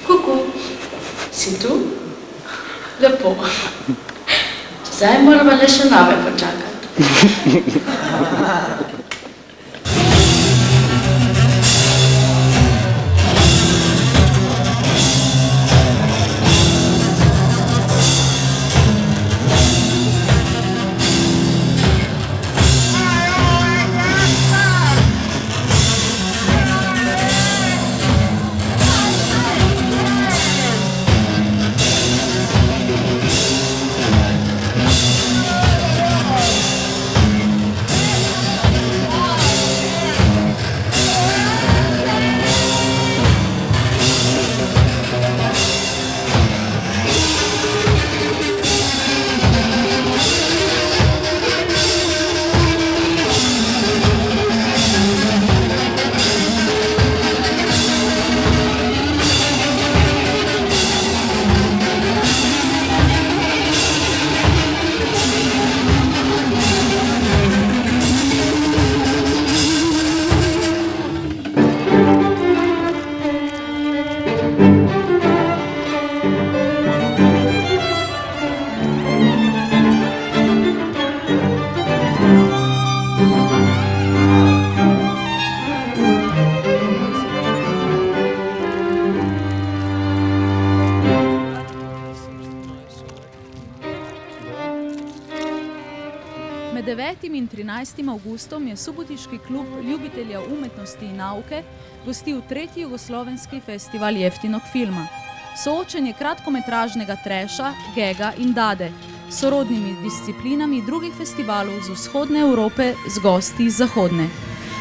Kuku, si tu? Lepo. Zdaj moramo le še nove počakati. Med 9. in 13. avgustom je Subotiški klub ljubitelja umetnosti in nauke gostil 3. jugoslovenski festival jeftinog filma. Soočenje kratkometražnega treša, gega in dade s sorodnimi disciplinami drugih festivalov z vzhodne Evrope z gosti iz zahodne.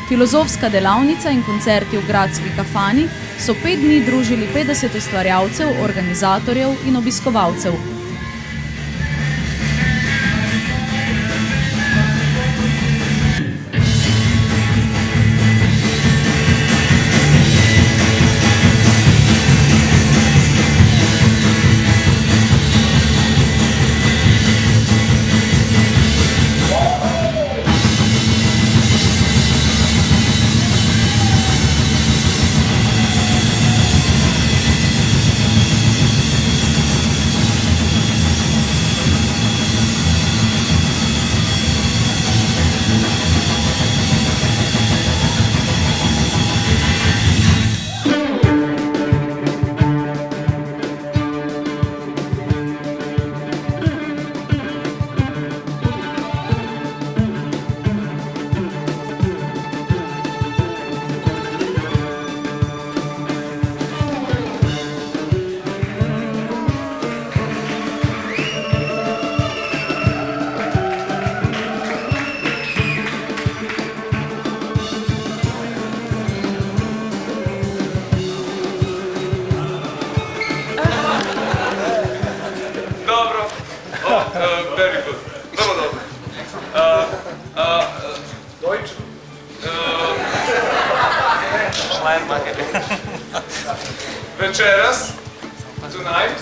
Filozofska delavnica in koncerti v Gradski kafani so 5 dni družili 50 ustvarjalcev, organizatorjev in obiskovalcev. Very good. Vrlo dobro. Deutsch? Večeras, tonight,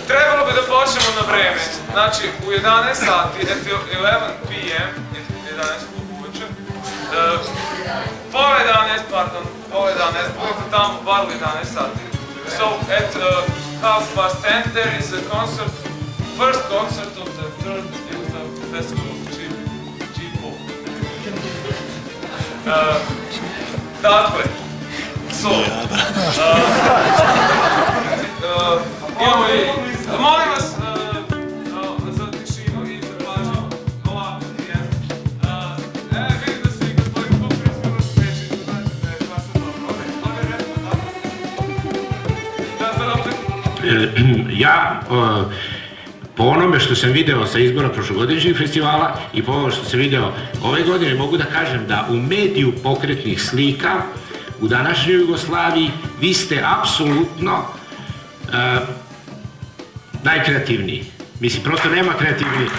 trebalo bi da počnemo na vreme. Znači, u 11 sati, at 11 p.m., 11 uveče, pola 11, pardon, pola 11, budete tamo bar u 11 sati. So, at 10:30 there is a concert, first concert of the third festival of G-pop. Dakle, so, imamo i, molim vas, za tišinu i za pažnju, ovako, vidim da se i gospodin Pokrić bilo smeći, znate da je baš dobro. Ode redno, tako. Da, opet. Ja, po onome što sam video sa izbora prošlogodišnjih festivala i po onome što sam video ove godine, mogu da kažem da u mediju pokretnih slika u današnjoj Jugoslaviji vi ste apsolutno najkreativniji. Mislim, prosto nema kreativniji.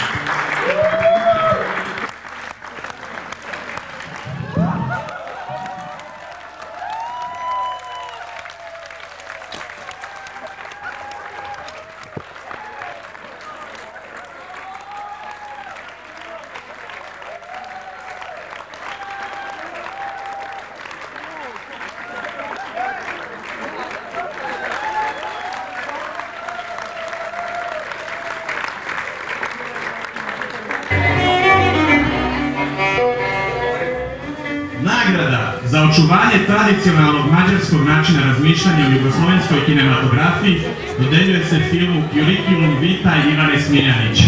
Nagrada za očuvanje tradicionalnog mađarskog načina razmišljanja u jugoslovenskoj kinematografiji dodeljuje se filmu Curriculum Vitae Ivane Smiljanić.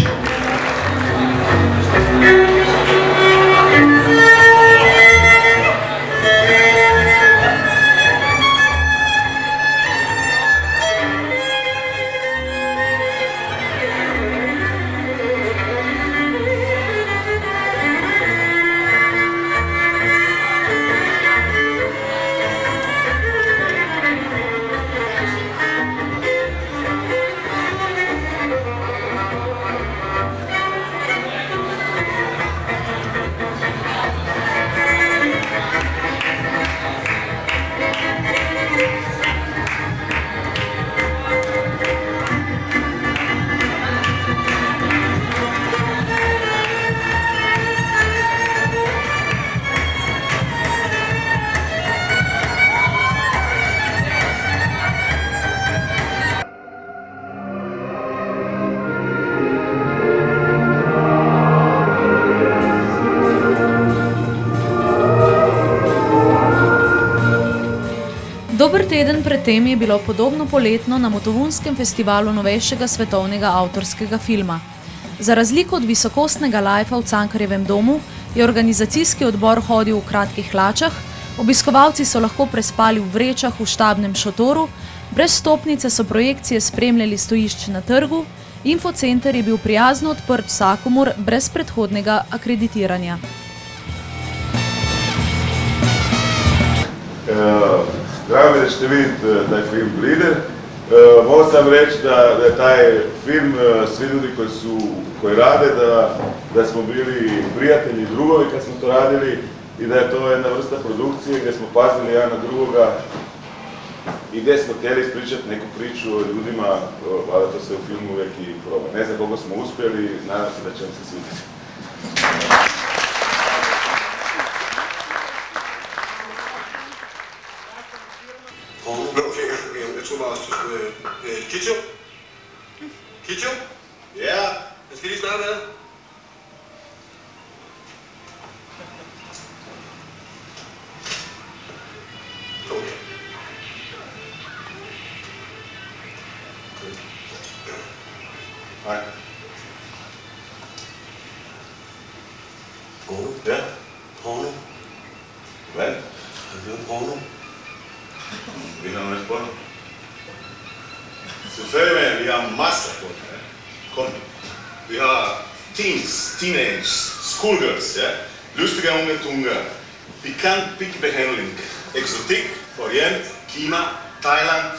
Dober teden predtem je bilo podobno poletno na Motovunskem festivalu novejšega svetovnega avtorskega filma. Za razliko od visokostnega lajfa v Cankarjevem domu je organizacijski odbor hodil v kratkih hlačah, obiskovalci so lahko prespali v vrečah v štabnem šotoru, brez stopnice so projekcije spremljali stojišče na trgu, infocenter je bil prijazno odprt vsakomur brez predhodnega akreditiranja. Drago mi je da ćete vidjeti taj film Bleeder. Mogu sam reći da je taj film, svi ljudi koji rade, da smo bili prijatelji i drugovi kad smo to radili i da je to jedna vrsta produkcije gdje smo pazili jedan na drugoga i gdje smo htjeli ispričati neku priču o ljudima, a da to se u filmu uvijek i proba. Ne znam koliko smo uspjeli, nadam se da će vam se svidjeti. Kitjo? Kitjo? Ja, hvad skal I lige snakke med? Okay. Hej. Porno? Ja. Porno? Hvad? Har du hørt porno? Vi har noget porno. Selvfølgelig, vi har masser af porno. Kom. Vi har teens, teenage, schoolgirls, ja. Lustige unge tunge. Pikant pikbehandling. Eksotik, Orient, Kina, Thailand.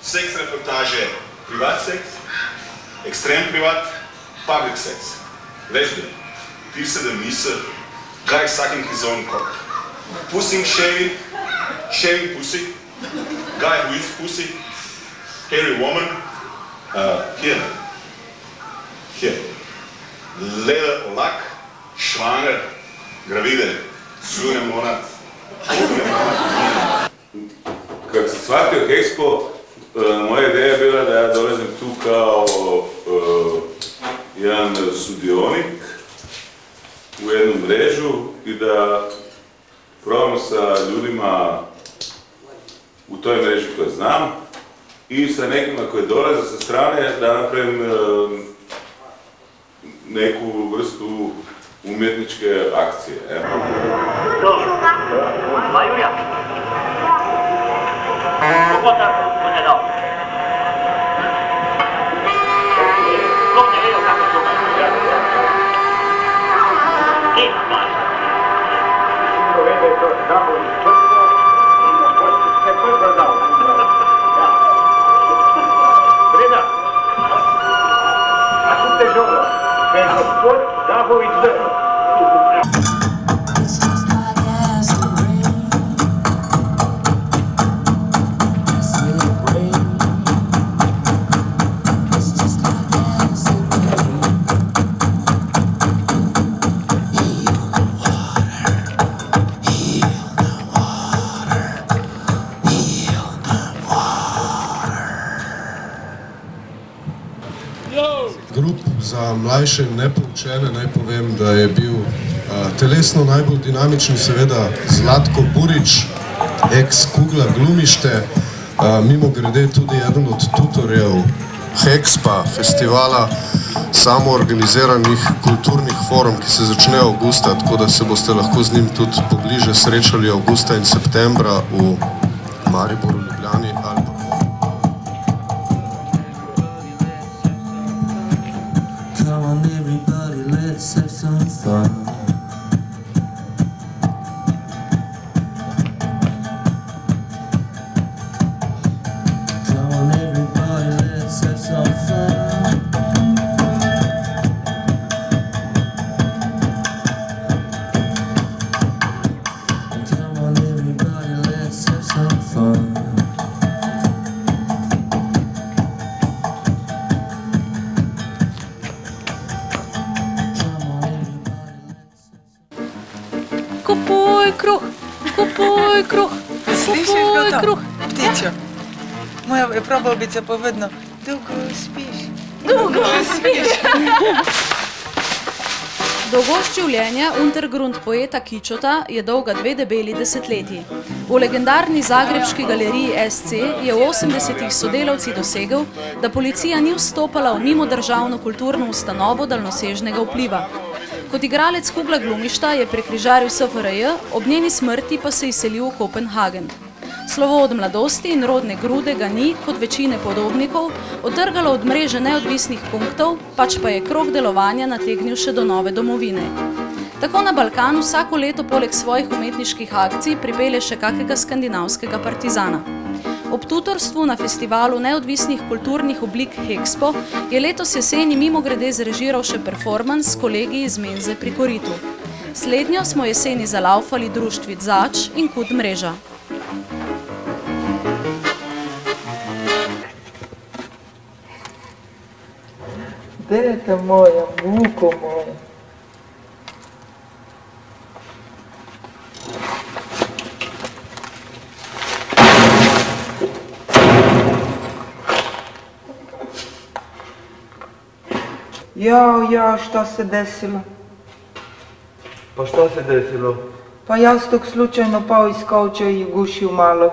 Sexreportage. Privatsex. Ekstrem privat. Public sex. Lesbian. Pierced the misse. Guy sucking his own cock. Pussing, shaving. Shaving pussy. Guy who is pussy. Hairy woman. Here. Here. Leather lak. Schwanger. Gravide. Suren monat. Kad sam shvatio Expo, moja ideja je bila da ja dolazim tu kao jedan sudionik u jednu mrežu i da probamo sa ljudima u toj mreži koje znam i sa nekima koji dolaze sa strane da napravim neku vrstu umjetničke akcije. Subota bude dao. Za mlajše in nepoučene naj povem, da je bil telesno najbolj dinamični seveda Zlatko Burič, ex-Kugla Glumište, mimogrede tudi eden od tutorjev Hexpa festivala samoorganiziranih kulturnih forum, ki se začne avgusta, tako da se boste lahko z njim tudi pobliže srečali avgusta in septembra v Mariboru, Ljubljani ali pa Kupuj kruh, kupuj kruh, kupuj kruh. Ptičo, moja prababica pa vedno, dolgo spiš. Dolgo spiš. Dolgost življenja Untergrund poeta Kičota je dolga 2 debeli desetletji. V legendarni zagrebški galeriji SC je v 80-ih sodelavci dosegel, da policija ni vstopala v mimodržavno kulturno ustanovo daljnosežnega vpliva. Kot igralec Kugla Glumišta je prekrižaril SFRJ, ob njeni smrti pa se izselil v Kopenhagen. Slovo od mladosti in rodne grude ga ni, kot večine podobnikov, odtrgalo od mreže neodvisnih punktov, pač pa je krog delovanja nategnil še do nove domovine. Tako na Balkanu vsako leto poleg svojih umetniških akcij pripelje še kakega skandinavskega partizana. Ob tutorstvu na festivalu neodvisnih kulturnih oblik Hexpo je letos jeseni mimogrede zrežiral še performans s kolegi iz menze pri Koritu. Slednjo smo jeseni zalaufali društvi Zač in Kud mreža. Dete moja, muko moja. Ja, šta se desilo? Pa šta se desilo? Pa jaz tog slučajno pao iz kauča i gušil malog.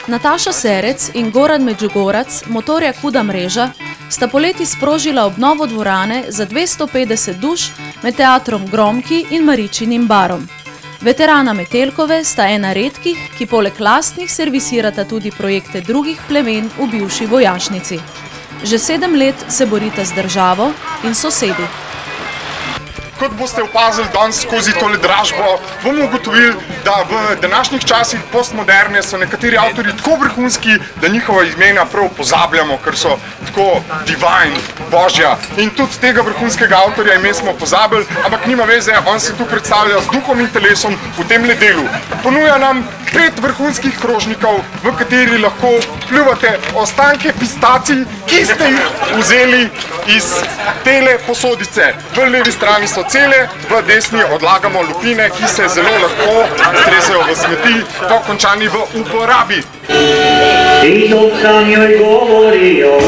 Nataša Serec in Goran Međugorac, motorja Kuda mreža, sta poleti sprožila obnovo dvorane za 250 duš med teatrom Gromki in Maričinim barom. Veterana Metelkove sta ena redkih, ki poleg lastnih servisirata tudi projekte drugih plemen v bivši vojašnici. Že 7 let se borita z državo in sosedi. Kot boste opazili danes skozi tole dražbo, bomo ugotovili, da v današnjih časih postmoderne so nekateri avtorji tako vrhunski, da njihova imena prav pozabljamo, ker so tako divine, božja. In tudi tega vrhunskega avtorja ime smo pozabili, ampak nima veze, on se tu predstavlja z duhom in telesom v tem delu. Ponuja nam 5 vrhunskih krožnikov, v kateri lahko pljuvate ostanke pistacij, ki ste jih vzeli iz tele posodice. V levi strani so cele, v desni odlagamo lupine, ki se zelo lahko stresejo v smeti, po končani v uporabi. I to sa njoj govorijo,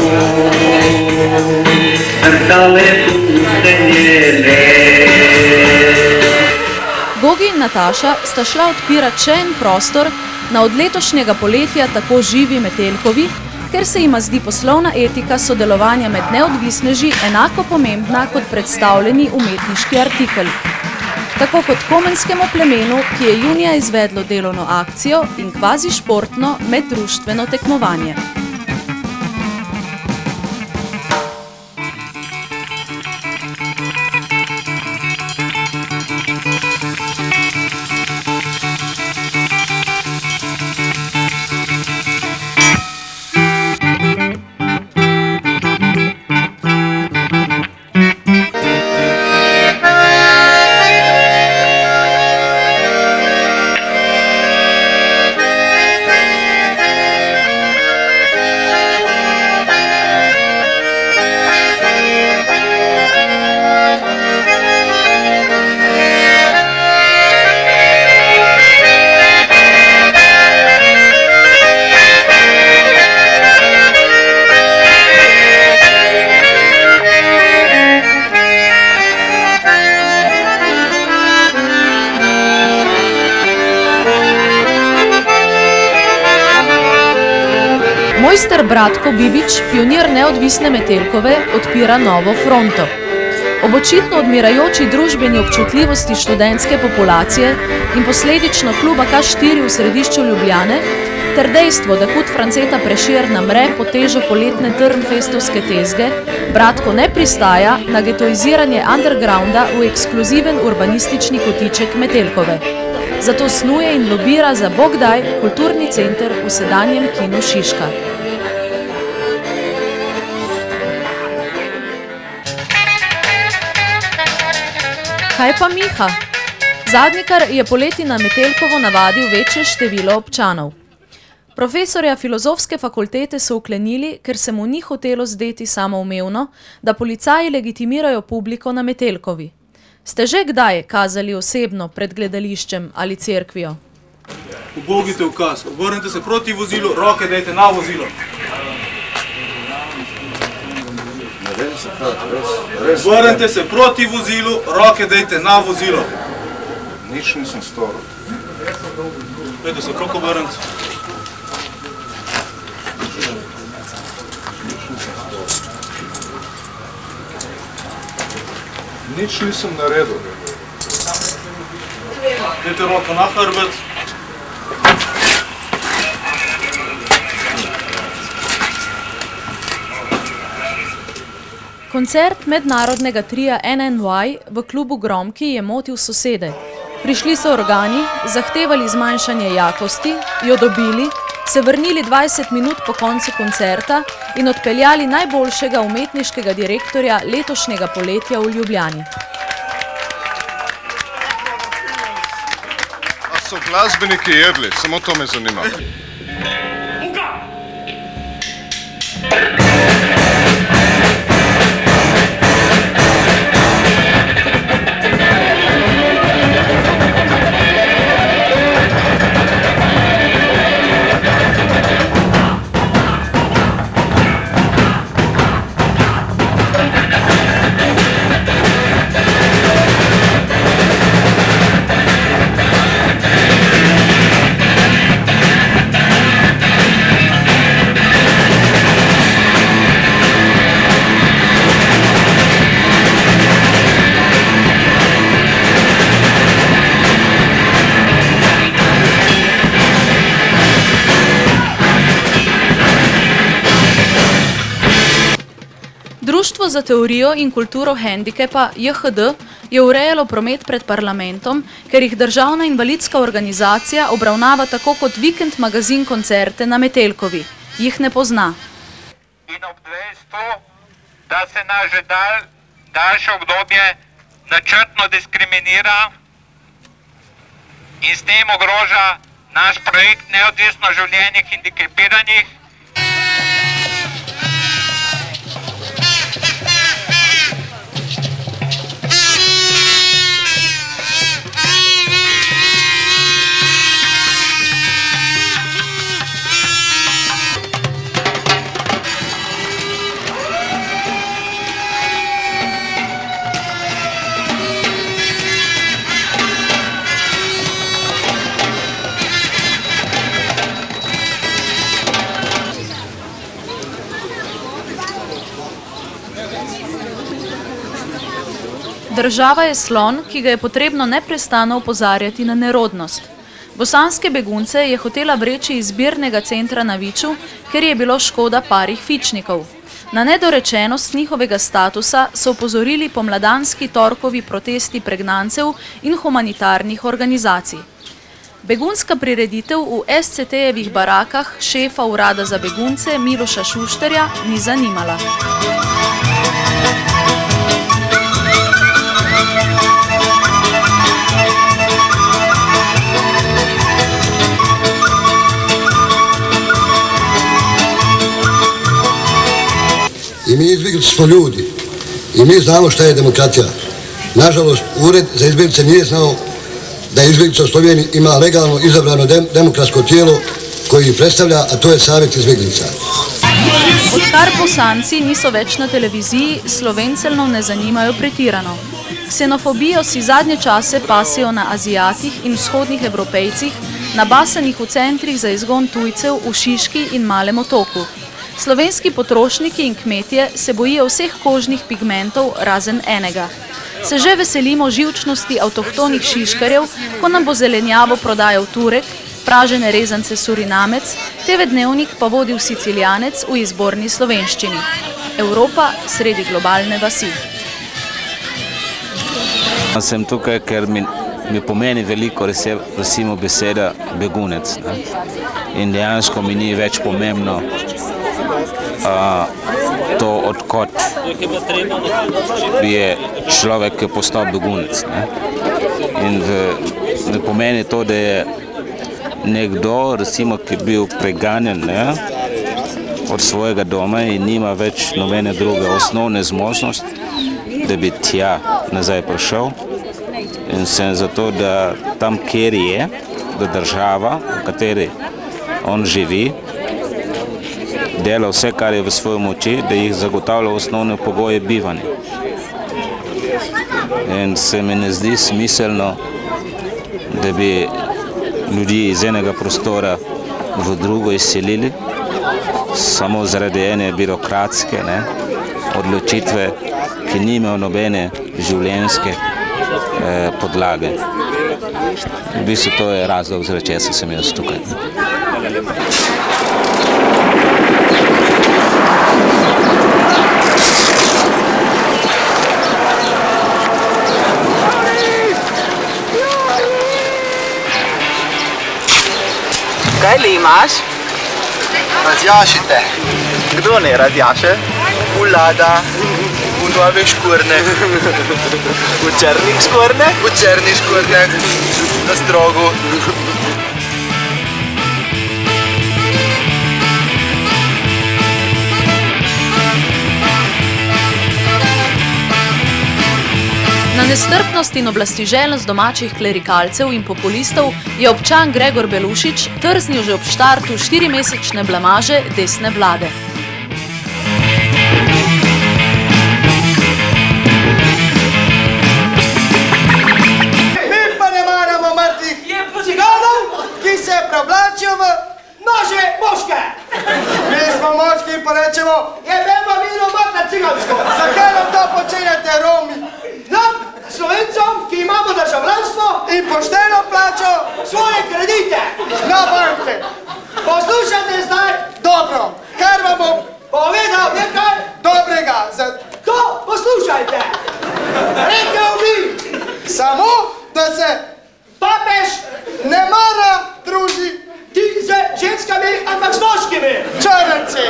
mrtale puste njene. Gogi in Nataša sta šla odpirati še en prostor na od letošnjega poletja tako živi Metelkovi, ker se jima zdi poslovna etika sodelovanja med neodvisneži enako pomembna kot predstavljeni umetniški artikel. Tako kot komenskemu plemenu, ki je junija izvedlo delovno akcijo in kvazi športno meddruštveno tekmovanje. Mojster Bratko Bibič, pionir neodvisne Metelkove, odpira novo fronto. Ob očitno odmirajoči družbeni občutljivosti študentske populacije in posledično kluba K4 v središču Ljubljane, ter dejstvo, da Kud Franceta Prešerna mre pod težo poletne Trnfestovske tezge, Bratko ne pristaja na getoiziranje undergrounda v ekskluziven urbanistični kotiček Metelkove. Zato snuje in lobira za bogdaj kulturni center v sedanjem kinu Šiška. Kaj pa Miha? Zadnjikar je poleti na Metelkovo navadil večje število občanov. Profesorja filozofske fakultete so uklenili, ker se mu ni hotelo zdeti samoumevno, da policaji legitimirajo publiko na Metelkovi. Ste že kdaj kazali osebno pred gledališčem ali cerkvijo? Ubogite ukaz, obrnite se proti vozilu, roke dajte na vozilo. Obrnite se proti vozilu, roke dajte na vozilo. Nič nisem storil. Pejte se, koliko obrnite? Nič nisem naredil. Dajte roko na hrbet. Koncert mednarodnega tria NNY v klubu Gromki je motil sosede. Prišli so organi, zahtevali zmanjšanje jakosti, jo dobili, se vrnili 20 minut po koncu koncerta in odpeljali najboljšega umetniškega direktorja letošnjega poletja v Ljubljani. A so glasbeniki jedli? Samo to me zanima. Društvo za teorijo in kulturo hendikepa JHD je urejalo promet pred parlamentom, ker jih državna invalidska organizacija obravnava tako kot vikend magazin koncerte na Metelkovi. Jih ne pozna. In ob dejstvu, da se nas že daljše obdobje načrtno diskriminira in s tem ogroža naš projekt Neodvisno življenje hendikepiranih, Država je slon, ki ga je potrebno neprestano opozarjati na nerodnost. Bosanske begunce je hotela vreči iz zbirnega centra na Viču, ker je bilo škoda parih fičnikov. Na nedorečenost njihovega statusa so opozorili pomladanski torkovi protesti pregnancev in humanitarnih organizacij. Begunska prireditev v SCT-jevih barakah šefa urada za begunce Miloša Šušterja ni zanimala. I mi izbjeglice smo ljudi i mi znamo šta je demokratija. Nažalost, Ured za izbjeglice nije znao da izbjeglica u Sloveniji ima legalno izabrano demokratsko tijelo koji ih predstavlja, a to je Savjet izbjeglica. Odkar Bosanci niso več na televiziji, Slovenceljnov ne zanimajo pretirano. Ksenofobijo si zadnje čase pasijo na Azijatih in vzhodnih Evropejcih, nabasanih v centrih za izgon tujcev v Šiški in Malem Otoku. Slovenski potrošniki in kmetje se bojijo vseh kožnih pigmentov razen enega. Se že veselimo živčnosti avtohtonih Šiškarjev, ko nam bo zelenjavo prodajal Turek, pražene rezance Surinamec, TV Dnevnik pa vodil Sicilijanec v izborni slovenščini. Evropa sredi globalne vasi. Sem tukaj, ker mi pomeni veliko, recimo, beseda begunec. In dejansko mi ni več pomembno to, odkot je človek, ki je postal begunec. In mi pomeni to, da je nekdo, recimo, ki je bil preganjen od svojega doma in nima več nobene druge osnovne zmožnosti, da bi tja nazaj prišel. In sem zato, da tam, kjer je, da država, v kateri on živi, dela vse, kar je v svoji moči, da jih zagotavlja osnovne pogoje bivanja. In se mi ne zdi smiselno, da bi ljudi iz enega prostora v drugo izselili, samo zaradi ene birokratske odločitve, ki nimajo nobene življenjske podlage. V bistvu to je razlog, zaradi česa sem jaz tukaj. Kaj li imaš? Razjašite. Kdo ne razjaše? Vlada. V novih škornjah. V črnih škornjah? V črnih škornjah. Na strogu. Na nestrpnost in oblastiželjnost domačih klerikalcev in populistov je občan Gregor Belušič trznil že ob štartu 4-mesečne blamaže desne vlade. Mi pa ne maramo mrtvih ciganov, ki se preoblačijo v naše moške. Mi smo moški in pa rečemo, jebemo vino mrtve cigansko. Zakaj nam to počenjate, Romi? Nam, Slovencom, ki imamo državljanstvo in pošteno plačo svoje kredite na banke. Poslušajte zdaj dobro, ker vam bom povedal nekaj dobrega. To poslušajte. Rekel bi samo, da se papež ne mara druži ti z ženskami, ampak s moškimi. Črnci.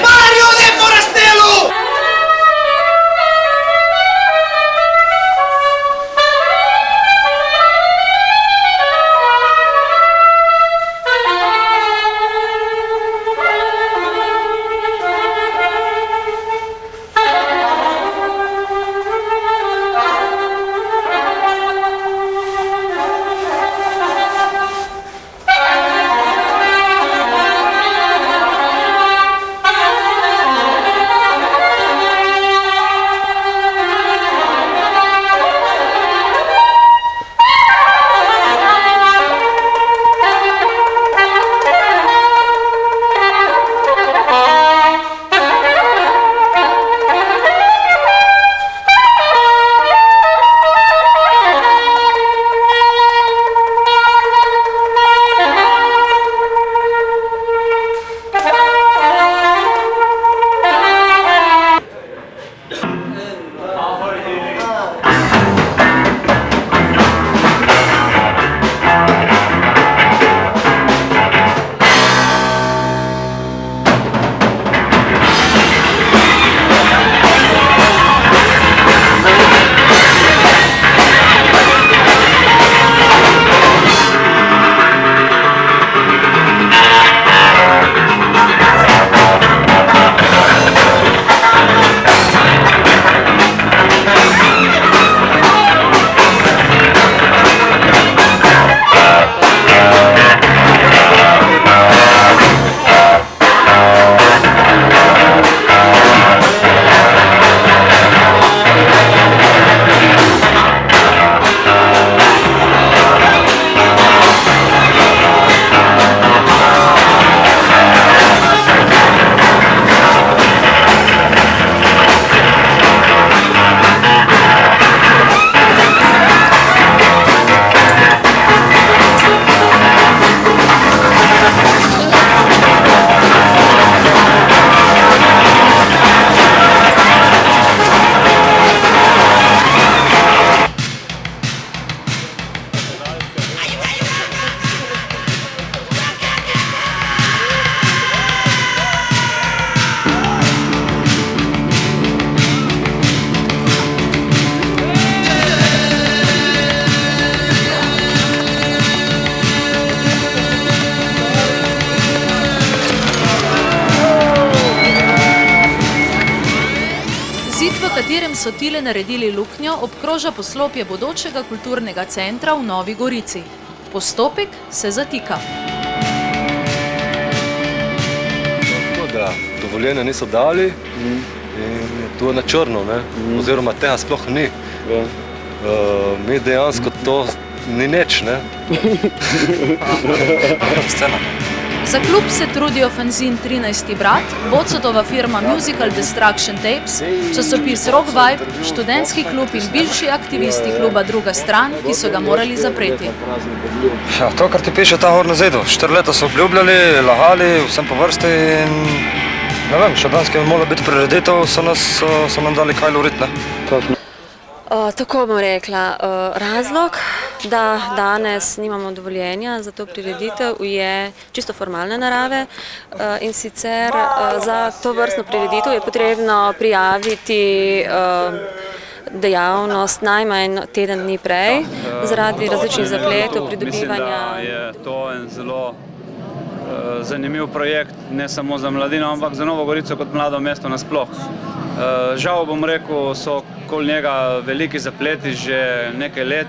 Mario de Forestelu! so tile naredili luknjo, obkroža poslopje bodočega kulturnega centra v Novi Gorici. Postopek se zatika. Tako da dovoljenja niso dali in je to na črno, oziroma tega sploh ni. Mi dejansko to ni nič, ne? Za klub se trudijo fanzin 13. brat, Bocotova firma Musical Destruction Tapes, časopis Rock Vibe, študentski klub in bivši aktivisti kluba Druga stran, ki so ga morali zapreti. Ja, to, kar ti piše ta gor na zidu. 4 leta so obljubljali, lagali, vsem po vrsti in ne vem, še danes, ki bi morala biti prireditev, so nam dali kaj lorit, ne? Tako bom rekla, razlog, da danes nimamo dovoljenja za to prireditev, je čisto formalne narave in sicer za to vrstno prireditev je potrebno prijaviti dejavnost najmanj teden dni prej, zaradi različnih zapletov, pridobivanja. Mislim, da je to en zelo zanimiv projekt, ne samo za mladino, ampak za Novo Gorico kot mlado mesto nasploh. Žal bom rekel, so okoli njega veliki zapleti že nekaj let.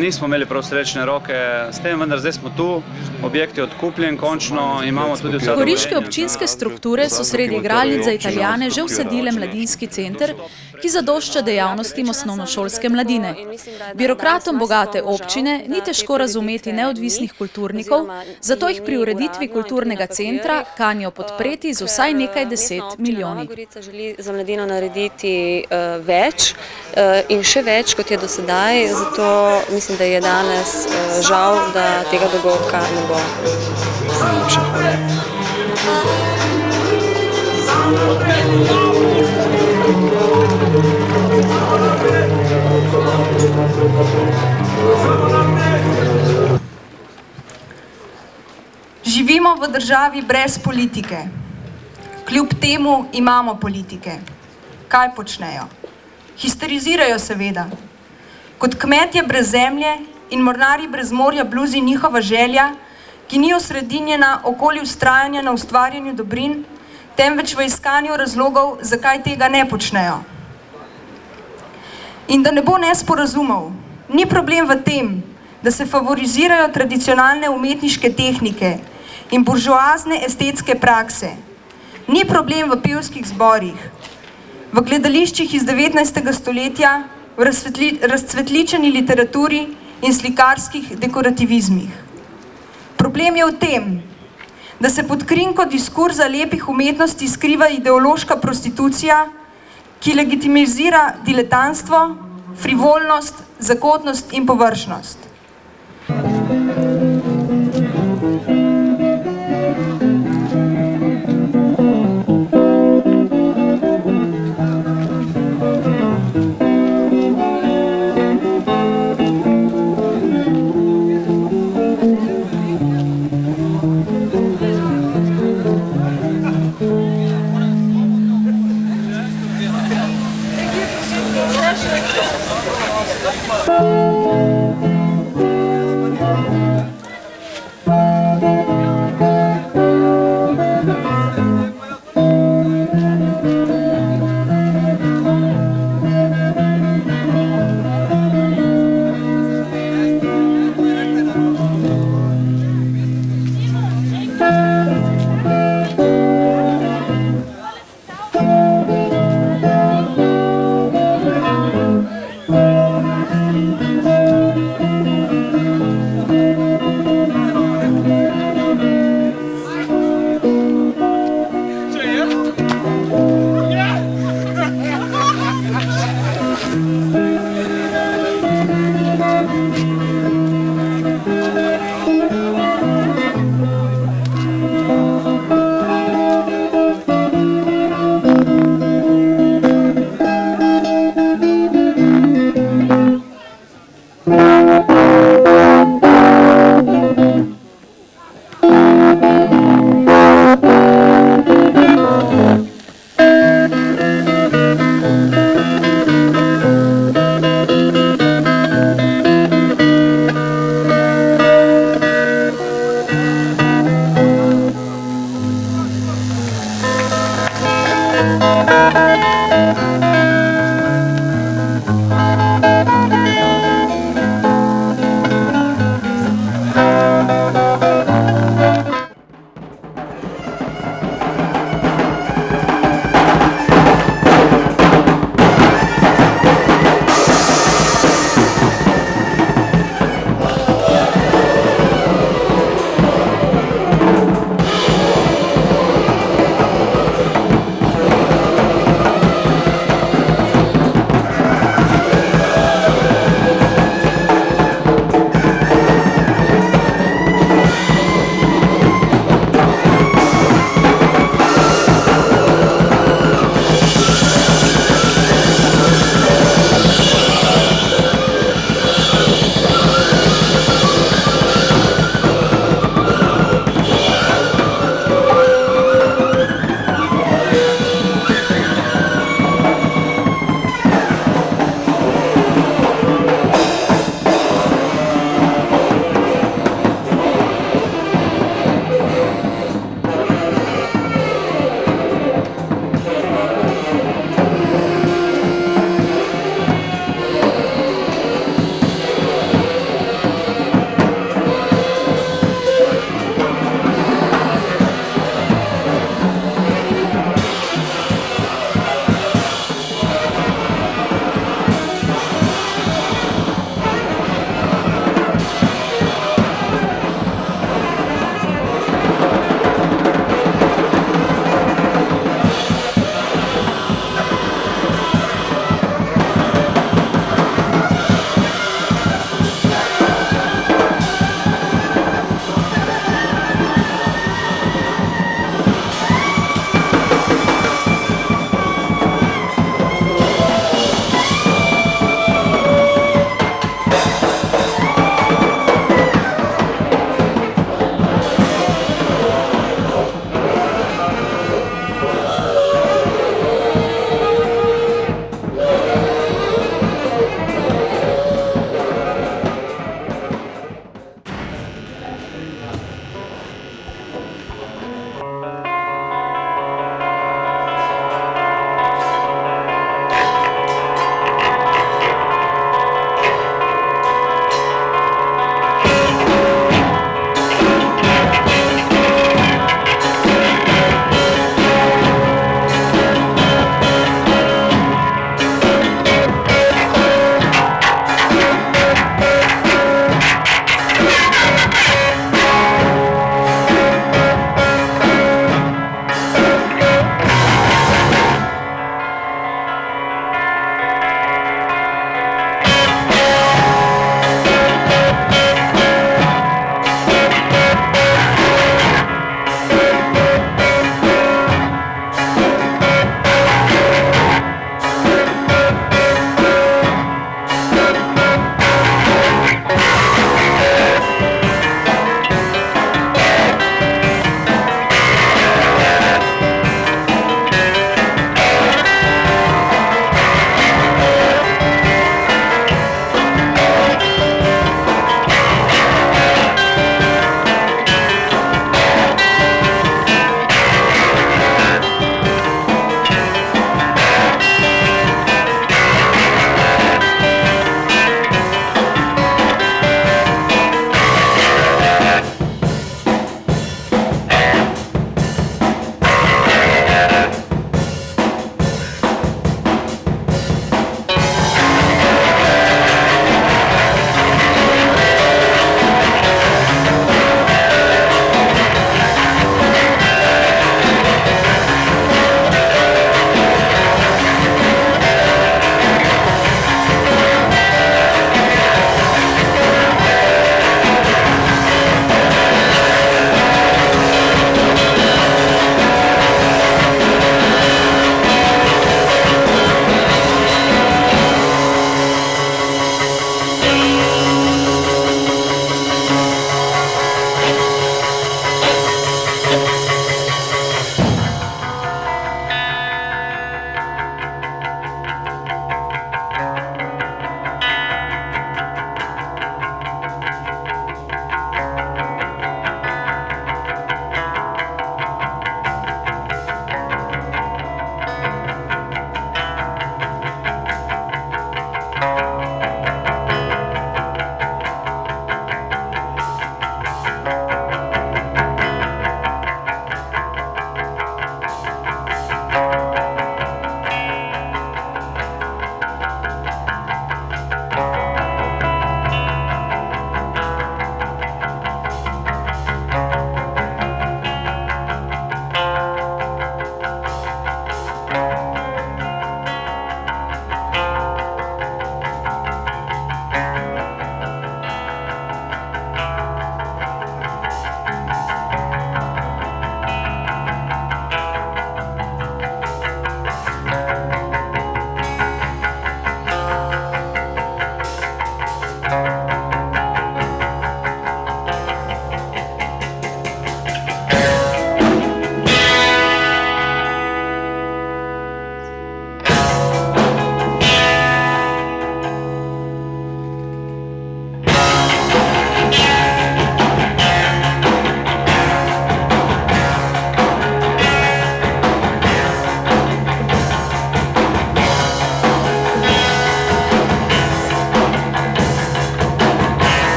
Nismo imeli prav srečne roke s tem, vendar zdaj smo tu, objekt je odkupljen, končno imamo tudi vse dovoljenje. Goriške občinske strukture so sredi igralnic za Italijane že vsadile mladinski center, ki zadošča dejavnostim osnovnošolske mladine. Birokratom bogate občine ni težko razumeti neodvisnih kulturnikov, zato jih pri ureditvi kulturnega centra kanijo podpreti z vsaj nekaj 10 milijoni. Nova Gorica želi za mladino narediti več in še več, kot je do sedaj, zato mislim, da je danes žal, da tega dogodka ne bo. Najlepša hvala. Živimo v državi brez politike. Kljub temu imamo politike. Kaj počnejo? Histerizirajo seveda. Kot kmetje brez zemlje in mornarji brez morja bluzi njihova želja, ki ni osredinjena okoli vztrajanja na ustvarjanju dobrin, temveč v iskanju razlogov, zakaj tega ne počnejo. In da ne bo nesporazumov, ni problem v tem, da se favorizirajo tradicionalne umetniške tehnike in buržoazne estetske prakse. Ni problem v pevskih zborih, v gledališčih iz 19. stoletja, v razcvetličeni literaturi in slikarskih dekorativizmih. Problem je v tem, da se pod krinko diskurza lepih umetnosti skriva ideološka prostitucija, ki legitimizira diletantstvo, frivolnost, zakotnost in površnost.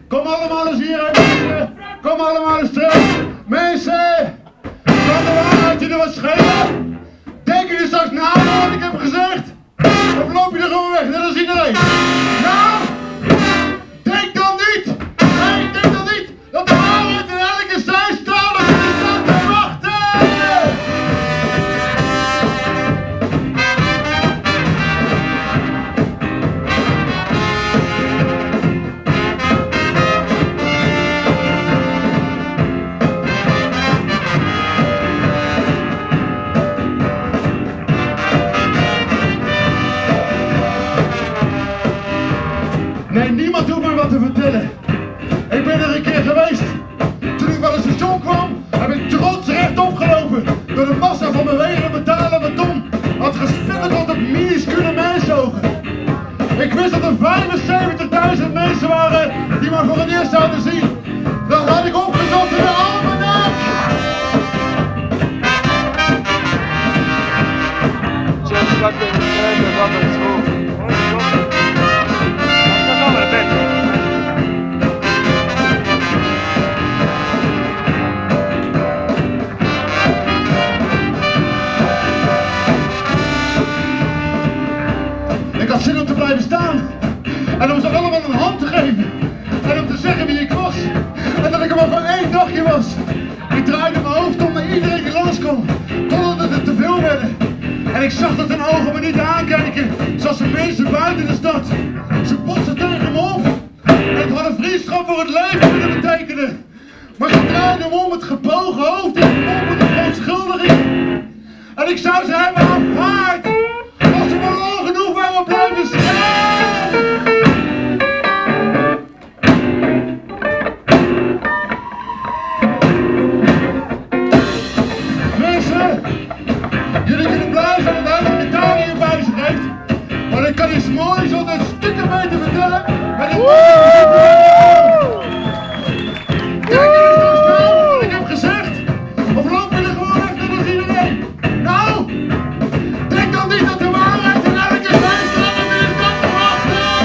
Kom allemaal eens hier, mensen. Kom allemaal eens terug. Mensen, kan de waarheid jullie wat schelen? Denken jullie straks na wat ik heb gezegd? Of loop je er gewoon weg, net als iedereen? Nou, denk dan niet, nee, denk dan niet dat de waarheid in elke strijd staat of je staat te wachten! Nee, niemand hoeft me wat te vertellen. Ik ben er een keer geweest. Toen ik van het station kwam, heb ik trots rechtop gelopen. Door de massa van mijn wegen betalen beton. Had gespikkeld op minuscule mensogen. Ik wist dat er 75.000 mensen waren die me voor het eerst zouden zien. Dat had ik opgezocht in de almanak. Ik had zin om te blijven staan en om ze allemaal een hand te geven en om te zeggen wie ik was en dat ik er maar voor één dagje was. Ik draaide mijn hoofd om naar iedereen die langskwam, totdat het te veel werden. En ik zag dat hun ogen me niet aankijken, zoals de mensen buiten de stad. Ze botsten tegen me op en het had een vriendschap voor het leven willen betekenen. Maar ze draaiden me om met gebogen hoofd en op met een verontschuldiging. En ik zou ze hebben aanvaard als ze maar lang genoeg bij me blijven staan. Mensen, jullie kunnen blij zijn dat hij van Italië bij zich heeft. Maar ik kan iets moois altijd stukken beter vertellen met een Kijk jullie straks na wat ik heb gezegd? Of lopen jullie gewoon weg net als iedereen? Nou, denk dan niet dat de waarheid in elke strijd staat om in de stad te wachten!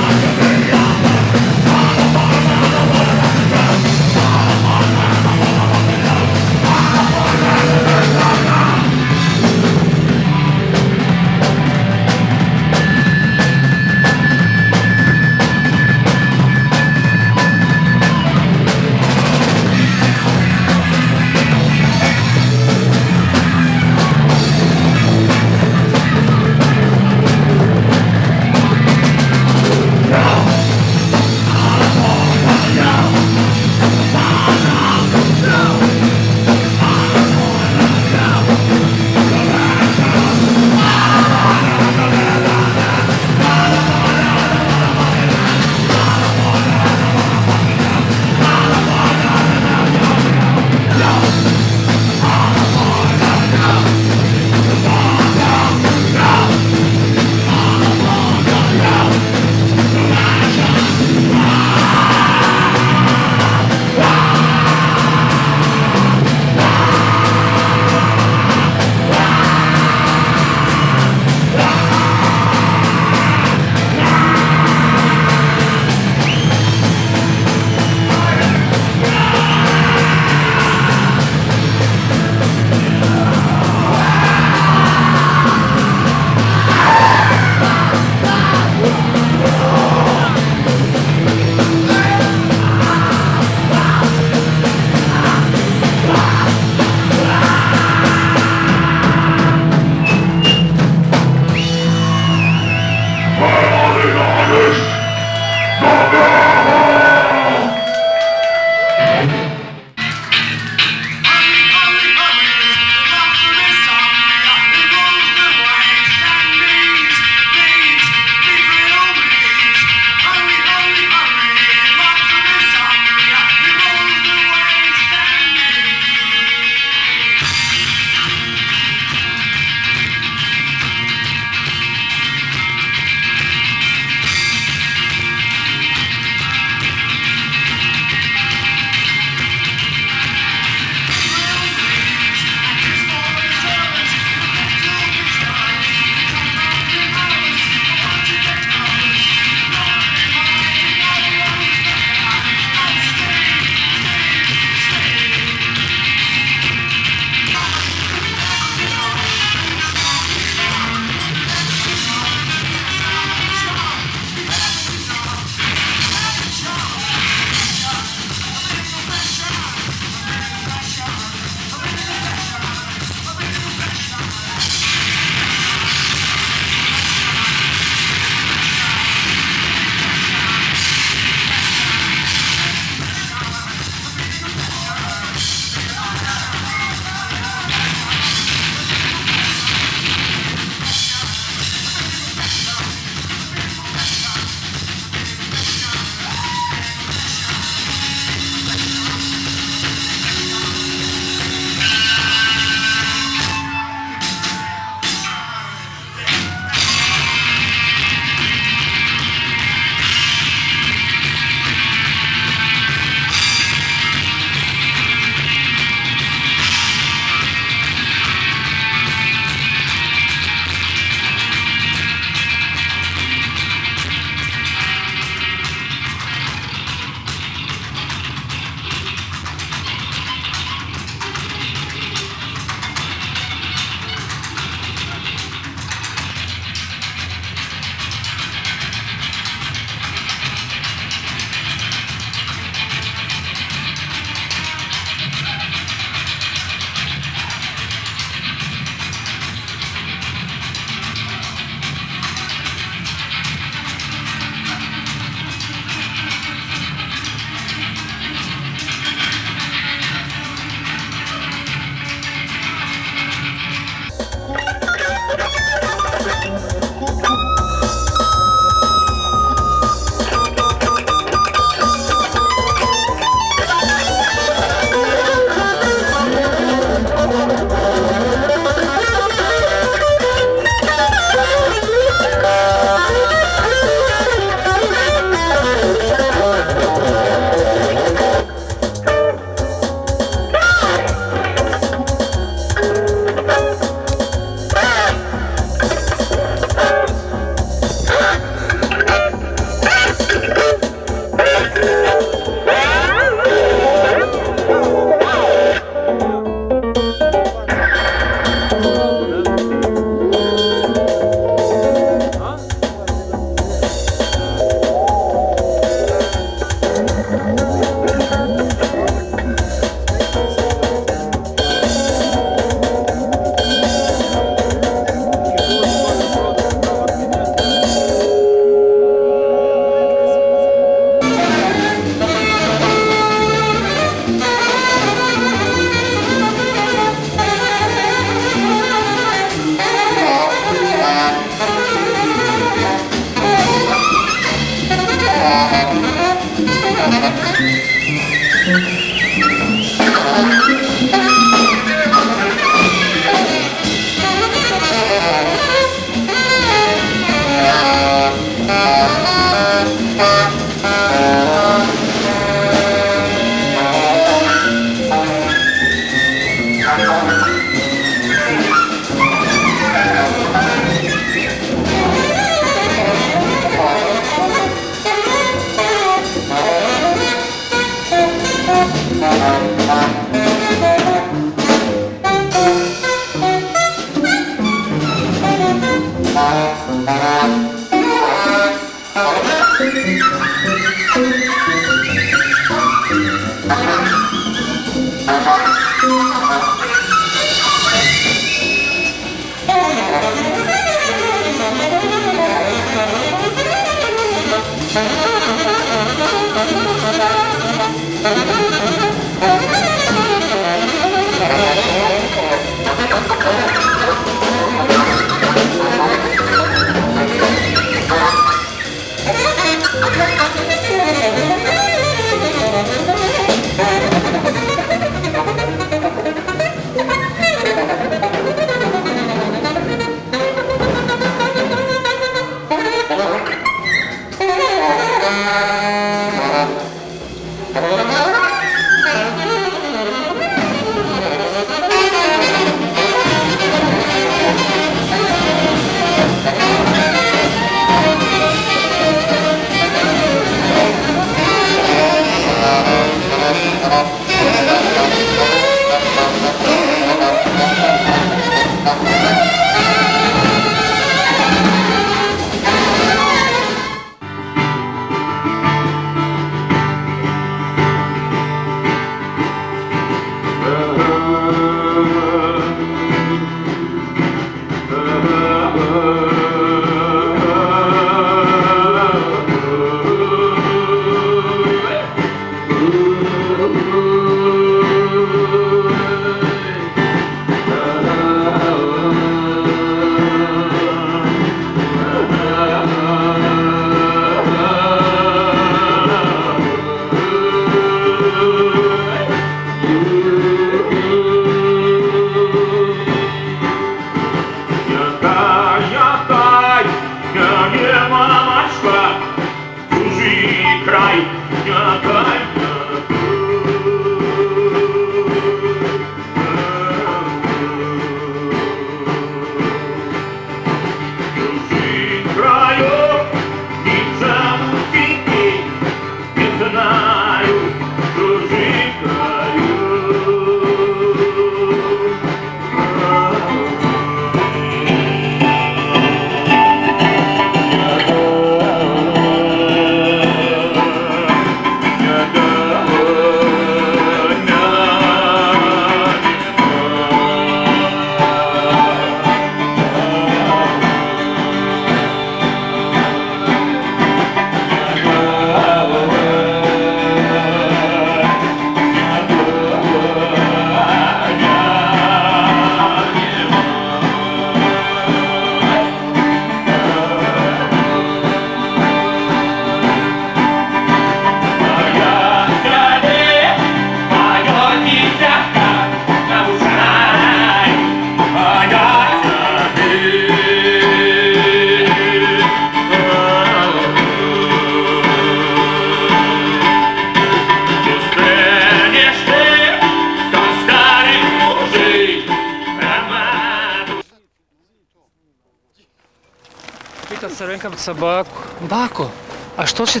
Crvenkavica baku, bako, a što si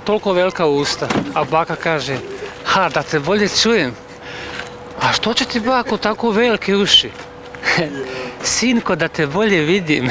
toliko velika usta? A baka kaže, ha, da te bolje čujem. A što će ti bako tako velike uši? Sinko, da te bolje vidim.